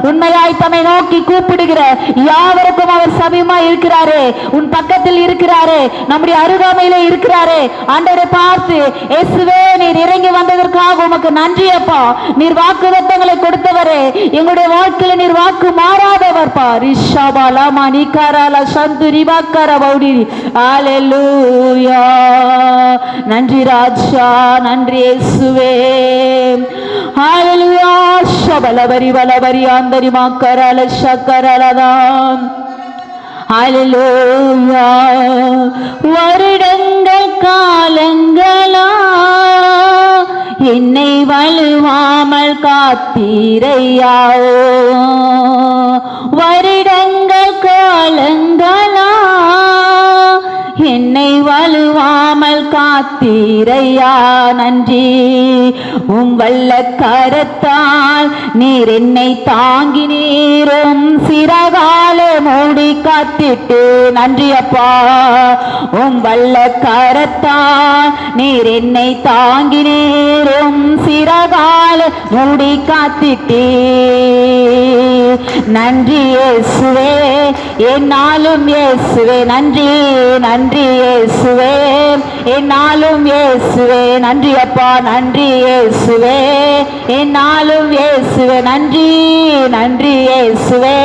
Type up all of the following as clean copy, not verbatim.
உண்மையாய் தம்மை நோக்கி கூப்பிடுகிற யாவருக்கும் அவர் சமீபமாய் இருக்கிறாரே, உன் பக்கத்தில் இருக்கிறாரே, நம்முடைய அருகாமையிலே இருக்கிறாரே. ஆண்டவரை பார்த்து, இயேசுவே நீர் இறங்கி வந்ததற்காக உமக்கு நன்றி அப்பா. நீர் வாக்குத்தத்தங்களை கொடுத்தவரே, எங்களுடைய வாழ்க்கையில நீர் வாக்கு மாறாதவர் பா. ரிஷபாலாமா நிகாராலா சந்துரிபாக்கர பௌடி. ஹல்லேலூயா. நன்றி ராஜா, நன்றி இயேசுவே. ஹல்லேலூயா. ஷபலபரி பலபரி ஆந்தரி மாக்கரால சக்கரலதான். ஹல்லேலூயா. வருடங்கள் காலங்களா என்னை வலுவாமல் காத்தீரையா. வருடங்கள் காலங்களா என்னை வலுவாமல் காத்தீரையா. நன்றி. உம் வல்ல கரத்தால் நீர் என்னை தாங்கி நீரும் சிறகால மூடி காத்திட்டு. நன்றி அப்பா. உம் வல்ல கரத்தால் நீர் என்னை தாங்கி நீரும் சிறகால மூடி காத்திட்டு. நன்றி இயேசுவே, என்னாலும் இயேசுவே. நன்றி நன்றி இயேசுவே, என்னாலும் இயேசுவே. நன்றி அப்பா, நன்றி இயேசுவே, என்னாலும் இயேசுவே. நன்றி நன்றி இயேசுவே,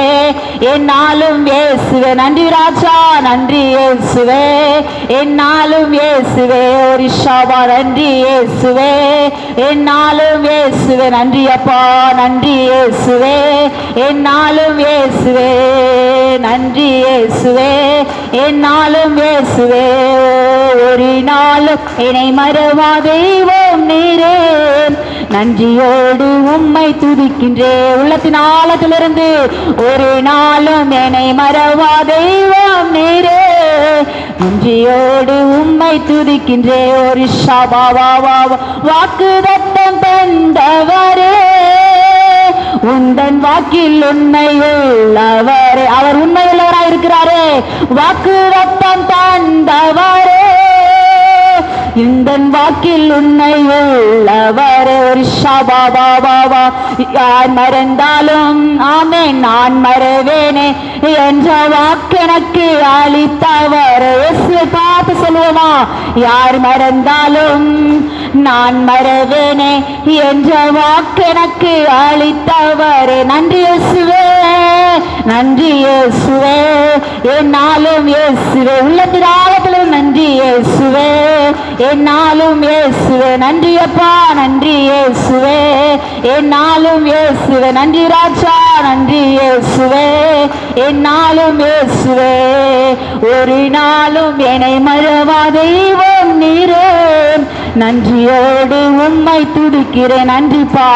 என்னாலும் இயேசுவே. நன்றி ராஜா, நன்றி இயேசுவே, என்னாலும் இயேசுவே. ஒரு ஷாபா. நன்றி இயேசுவே, என்னாலும் இயேசுவே. நன்றி அப்பா, நன்றி இயேசுவே, என்னாலும் இயேசுவே. நன்றி இயேசுவே, என்னாலும் இயேசுவே. ஒரு நாளும் என்னை மறவா தெய்வம் நீரே, நன்றியோடு உம்மை துதிக்கின்றே. உள்ளத்தின் ஆழத்திலிருந்து ஒரு நாளும் என்னை மறவா தெய்வம் நீரே, நன்றியோடு உம்மை துதிக்கின்றே. ஒரு ஷபாவா. வாக்குத்தத்தம் தந்தவரே, உந்தன் வாக்கில் உண்மை உள்ளவரே. அவர் உண்மை உள்ளவராய் இருக்கிறாரே. வாக்குத்தத்தம் தந்தவரே, இந்த வாக்கில் உண்மை உள்ளவரே. ஒரு ஷபாபாபா. யார் மறந்தாலும் ஆமென் நான் மறவேனே என்ற வாக்கெனக்கு அளித்தவர். பார்த்து சொல்லுவோமா? யார் மறந்தாலும் நான் மறவேனே என்ற வாக்கெனக்கு அளித்தவரே. நன்றி இயேசுவே, நன்றி இயேசுவே, என்னாலும் இயேசுவே. உள்ளத்தின் ஆழத்திலும் நன்றி இயேசுவே, என்னாலும் இயேசுவே. நன்றி அப்பா, நன்றி இயேசுவே, என்னாலும் இயேசுவே. நன்றி ராஜா, நன்றி இயேசுவே, என்னாலும் இயேசுவே. ஒரு நாளும் என்னை மறவா தெய்வம் நீரே, நன்றியோடு உம்மை துதிக்கிறேன். நன்றிப்பா.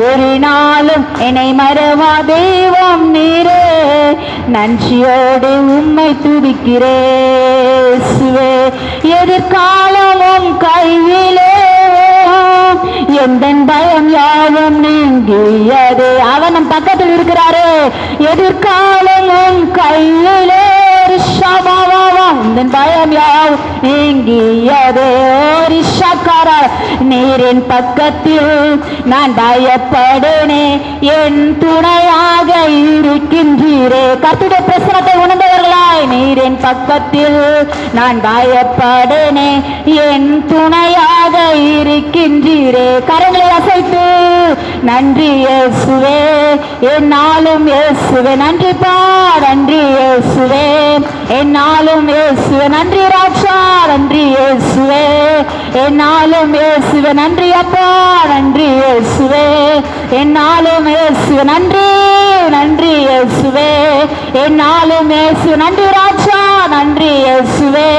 ஒரு நாளும் என்னை மறவா தெய்வம் நீரே, நன்றியோடு உம்மை துதிக்கிறேன். எதிர்காலமும் கையிலே எந்த பயம் யாவும் நீங்கியதே. அவன் நம் பக்கத்தில் இருக்கிறாரு. எதிர்காலமும் கையிலே பயம் யாவும் நீங்கியதே. நீரின் பக்கத்தில் நான் பயப்படனே, என் துணையாக இருக்கின்றீரே. கர்த்தருடைய பிரசனத்தை உணர்ந்தவர்களாய், நீரின் பக்கத்தில் நான் பயப்படனே, என் துணையாக இருக்கின்றீரே. கரங்களை அசைத்து நன்றி இயேசுவே, என்னாலும் இயேசுவே. நன்றி பா, நன்றி இயேசுவே, என்னாலும் இயேசுவே. நன்றி ராஜா, நன்றி இயேசுவே, என்னாலும் இயேசுவே. நன்றி அப்பா, நன்றி இயேசுவே, என்னாலும் இயேசுவே. நன்றி நன்றி இயேசுவே, என்னாலும் இயேசு. நன்றி ராஜா, நன்றி இயேசுவே,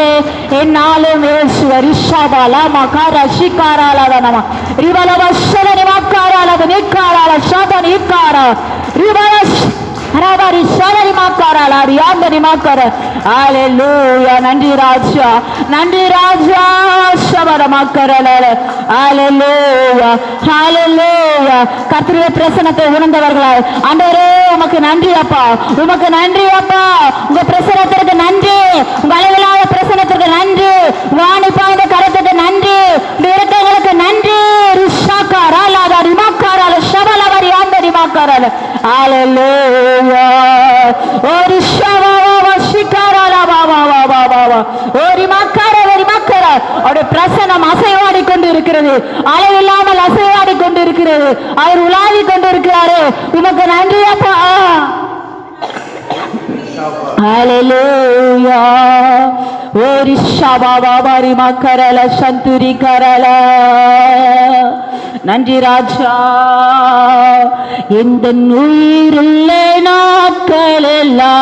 என்னாலும் இயேசுவே. ரிஷபாலா மகாரா ஷிகாராலா நம ரிவலவ ஷலனி மகாராலா நிகாராலா ஷபா நிகாரா ரிவலஷ் ஹராபாரி ஷலனி மகாராலா ரியாந்தனி மகார. ஹல்லேலூயா. நன்றி ராஜா, நன்றி ராஜா. ஷபர மகாராலா. ஹல்லேலூயா, ஹல்லேலூயா. கர்த்தருடைய பிரசன்னத்தை உணர்ந்தவர்களாய், ஆண்டவரே உமக்கு நன்றி அப்பா, உமக்கு நன்றி அப்பா. உங்க பிரசன்னத்திற்கு நன்றி, உங்க அளவிலாத பிரசன்னத்திற்கு நன்றி, வாணி பாய்ந்த கரத்துக்கு நன்றி, இரக்கங்களுக்கு நன்றி. கரல ஹalleluya ஒரு ஷவாவா ஷிகாரல பாபா பாபா பாபா ஒரு மக்கர அவருடைய பிரசன்னம் அசைவாடி கொண்டு இருக்கிறது, அளவில்லாமல் அசைவாடி கொண்டு இருக்கிறது. அவர் உலாவி கொண்டு இருக்கிறாரு. உமக்கு நன்றி அப்பா. ஹalleluya ஓரி ஷபாபா பாரி மக்கரல சந்துரி கரல நன்றி ராஜா. எந்த உயிருள்ள நாட்களெல்லாம்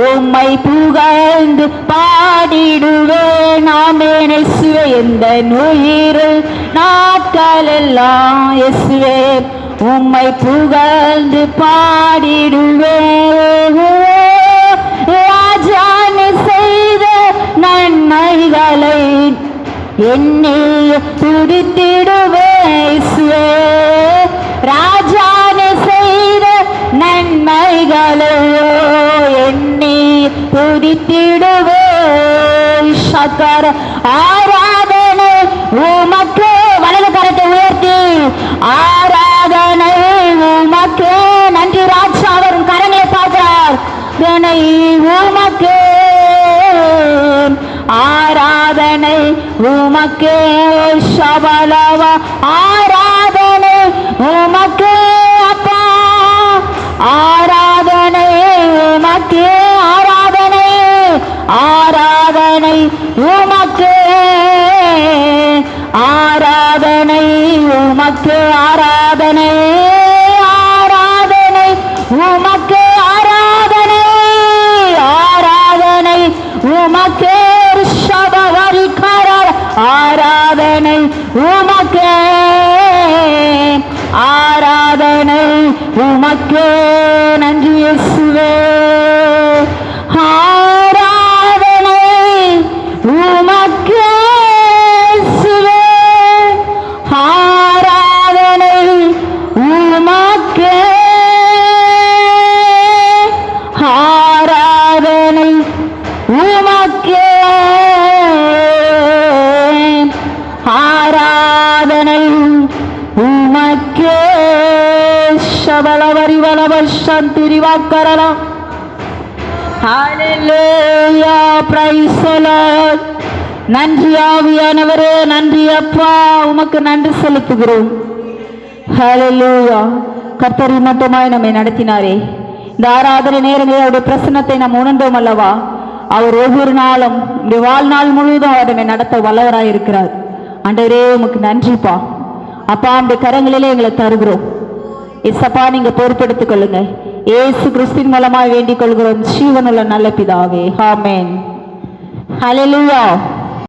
உம்மை புகழ்ந்து பாடிடுவேன் ஆமென் இயேசுவே. எந்த உயிரில் நாட்களெல்லாம் இயேசுவே உம்மை புகழ்ந்து பாடிடுவேன். ராஜா நீ செய்த நன்மைகளை எண்ணி துதித்திடுவேன் இயேசுவே. ராஜா நீ செய்த நன்மைகளை எண்ணி துதித்திடுவேன். சக்கர ஆராதனை உமக்கு, வலது கரத்தை உயர்த்தி ஆராதனை உமக்கு. நன்றி ராஜா. அவரும் கரங்களை பார்க்கிறார். உமக்கு ஆராதனை உமக்கு சபலவா ஆராதனை உமக்கு அப்பா. ஆராதனை உமக்கு ஆராதனை ஆராதனை உமக்கு ஆராதனை உமக்கு ஆராதனை ஆராதனை உமக்கு ஆராதனை ஆராதனை உமக்கு ஷபவரிகர ஆராதனை உமக்கு ஆராதனை உமக்கு. நன்றி இயேசுவே. ஆராதனை உமக்கு இயேசுவே. ஆராதனை உமக்கு ஆராதனை உமக்கு ஆராதனை உமக்கு. ஷபலவரி வலவர் சந்துரி வாக்கரலாம். ஹalleluya praise the Lord. நன்றி ஆவியானவரே, நன்றி அப்பா, உமக்கு நன்றி செலுத்துகிறோம். ஹalleluya. கர்த்தர் மட்டுமாய் நம்மை நடத்தினாரே. இந்த ஆராதனை நேரங்களில் அவருடைய பிரசன்னத்தை நாம் உணர்ந்தோம் அல்லவா? அவர் ஒவ்வொரு நாளும் இந்த வாழ்நாள் முழுவதும் அவர் நம்மை நடத்த வல்லவராய் இருக்கிறார். ஆண்டவரே உமக்கு நன்றிப்பா. அப்பா அந்த கரங்களிலே எங்களை தருகிறோம். இசப்பா நீங்க பொறுப்பெடுத்துக் கொள்ளுங்க. இயேசு கிறிஸ்துவின் மூலமாய் வேண்டிக் கொள்கிறோம் ஜீவனுள்ள நல்ல பிதாவே. ஆமென். ஹalleluya.